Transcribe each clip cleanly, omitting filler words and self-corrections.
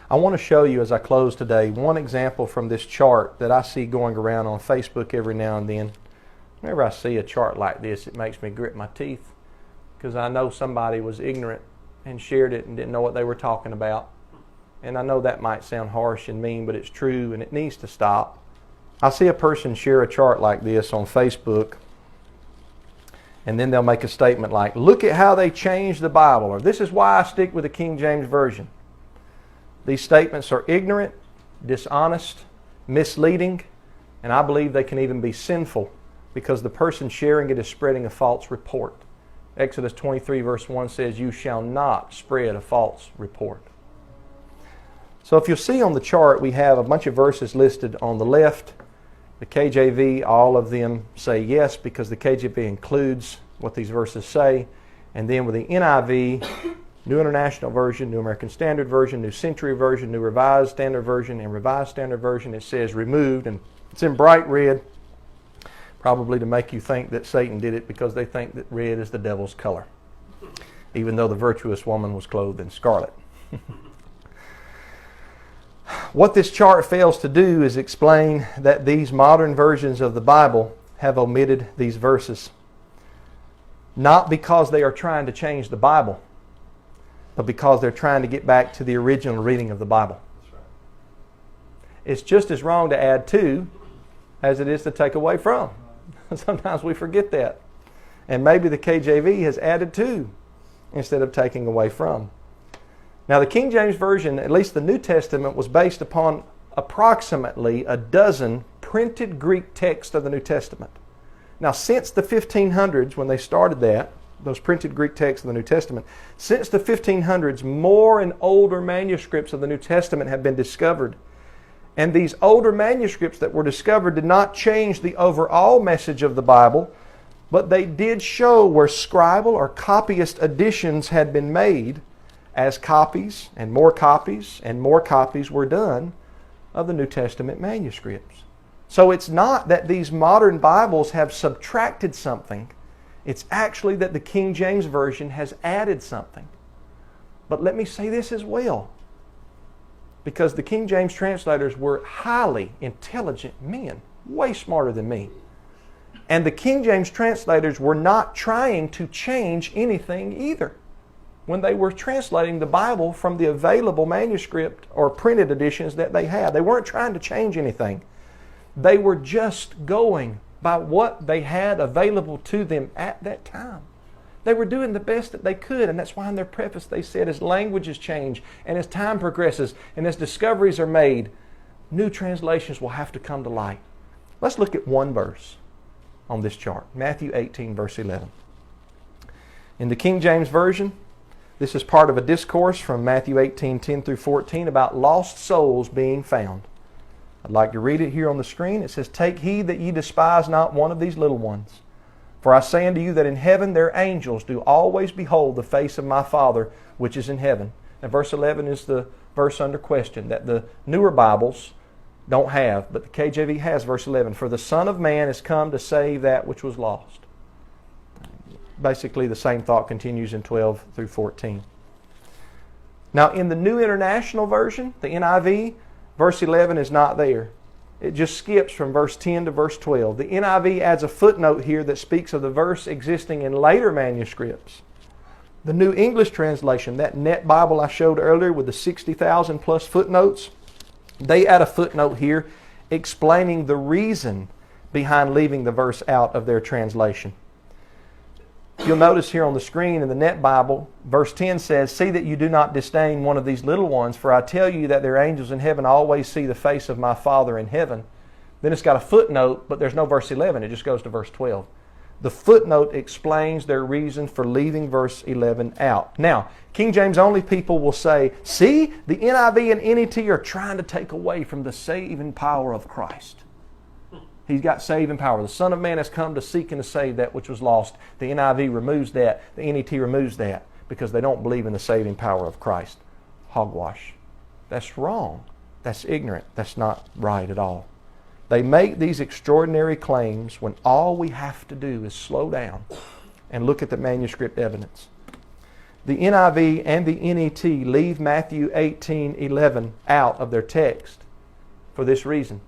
I want to show you as I close today one example from this chart that I see going around on Facebook every now and then. Whenever I see a chart like this, it makes me grit my teeth because I know somebody was ignorant and shared it and didn't know what they were talking about. And I know that might sound harsh and mean, but it's true and it needs to stop. I see a person share a chart like this on Facebook, and then they'll make a statement like, look at how they changed the Bible, or this is why I stick with the King James Version. These statements are ignorant, dishonest, misleading, and I believe they can even be sinful because the person sharing it is spreading a false report. Exodus 23 verse 1 says, you shall not spread a false report. So if you'll see on the chart, we have a bunch of verses listed on the left. The KJV, all of them say yes because the KJV includes what these verses say. And then with the NIV, New International Version, New American Standard Version, New Century Version, New Revised Standard Version, and Revised Standard Version, it says removed, and it's in bright red, probably to make you think that Satan did it because they think that red is the devil's color, even though the virtuous woman was clothed in scarlet. What this chart fails to do is explain that these modern versions of the Bible have omitted these verses. Not because they are trying to change the Bible, but because they're trying to get back to the original reading of the Bible. That's right. It's just as wrong to add to as it is to take away from. Sometimes we forget that. And maybe the KJV has added to instead of taking away from. Now the King James Version, at least the New Testament, was based upon approximately a dozen printed Greek texts of the New Testament. Now since the 1500s, when they started that, those printed Greek texts of the New Testament, since the 1500s, more and older manuscripts of the New Testament have been discovered. And these older manuscripts that were discovered did not change the overall message of the Bible, but they did show where scribal or copyist additions had been made as copies and more copies and more copies were done of the New Testament manuscripts. So it's not that these modern Bibles have subtracted something. It's actually that the King James Version has added something. But let me say this as well, because the King James translators were highly intelligent men, way smarter than me. And the King James translators were not trying to change anything either when they were translating the Bible from the available manuscript or printed editions that they had. They weren't trying to change anything. They were just going by what they had available to them at that time. They were doing the best that they could, and that's why in their preface they said as languages change and as time progresses and as discoveries are made, new translations will have to come to light. Let's look at one verse on this chart, Matthew 18 verse 11. In the King James Version, this is part of a discourse from Matthew 18, 10 through 14 about lost souls being found. I'd like to read it here on the screen. It says, take heed that ye despise not one of these little ones. For I say unto you that in heaven their angels do always behold the face of my Father which is in heaven. And verse 11 is the verse under question that the newer Bibles don't have, but the KJV has verse 11. For the Son of Man is come to save that which was lost. Basically the same thought continues in 12 through 14. Now in the New International Version, the NIV, verse 11 is not there. It just skips from verse 10 to verse 12. The NIV adds a footnote here that speaks of the verse existing in later manuscripts. The New English Translation, that net Bible I showed earlier with the 60,000 plus footnotes, they add a footnote here explaining the reason behind leaving the verse out of their translation. You'll notice here on the screen in the Net Bible, verse 10 says, see that you do not disdain one of these little ones, for I tell you that their angels in heaven always see the face of my Father in heaven. Then it's got a footnote, but there's no verse 11. It just goes to verse 12. The footnote explains their reason for leaving verse 11 out. Now, King James only people will say, see, the NIV and NET are trying to take away from the saving power of Christ. He's got saving power. The Son of Man has come to seek and to save that which was lost. The NIV removes that. The NET removes that because they don't believe in the saving power of Christ. Hogwash. That's wrong. That's ignorant. That's not right at all. They make these extraordinary claims when all we have to do is slow down and look at the manuscript evidence. The NIV and the NET leave Matthew 18:11 out of their text for this reason.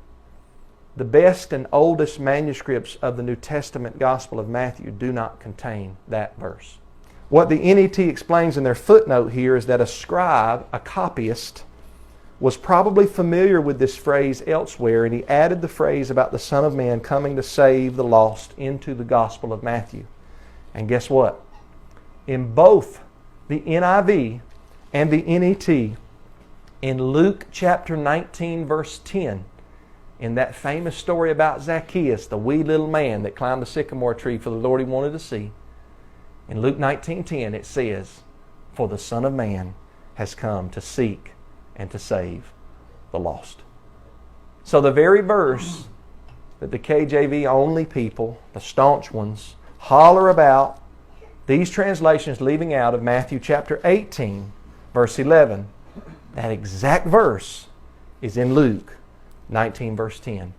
The best and oldest manuscripts of the New Testament Gospel of Matthew do not contain that verse. What the NET explains in their footnote here is that a scribe, a copyist, was probably familiar with this phrase elsewhere, and he added the phrase about the Son of Man coming to save the lost into the Gospel of Matthew. And guess what? In both the NIV and the NET, in Luke chapter 19, verse 10, in that famous story about Zacchaeus, the wee little man that climbed the sycamore tree for the Lord he wanted to see, in Luke 19:10 it says, "For the Son of Man has come to seek and to save the lost." So the very verse that the KJV only people, the staunch ones, holler about, these translations leaving out of Matthew chapter 18, verse 11, that exact verse is in Luke 19, verse 10.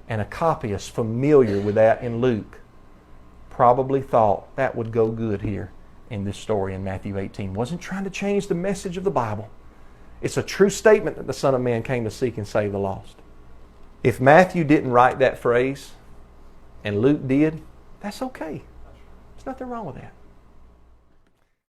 And a copyist familiar with that in Luke probably thought that would go good here in this story in Matthew 18. Wasn't trying to change the message of the Bible. It's a true statement that the Son of Man came to seek and save the lost. If Matthew didn't write that phrase and Luke did, that's okay. There's nothing wrong with that.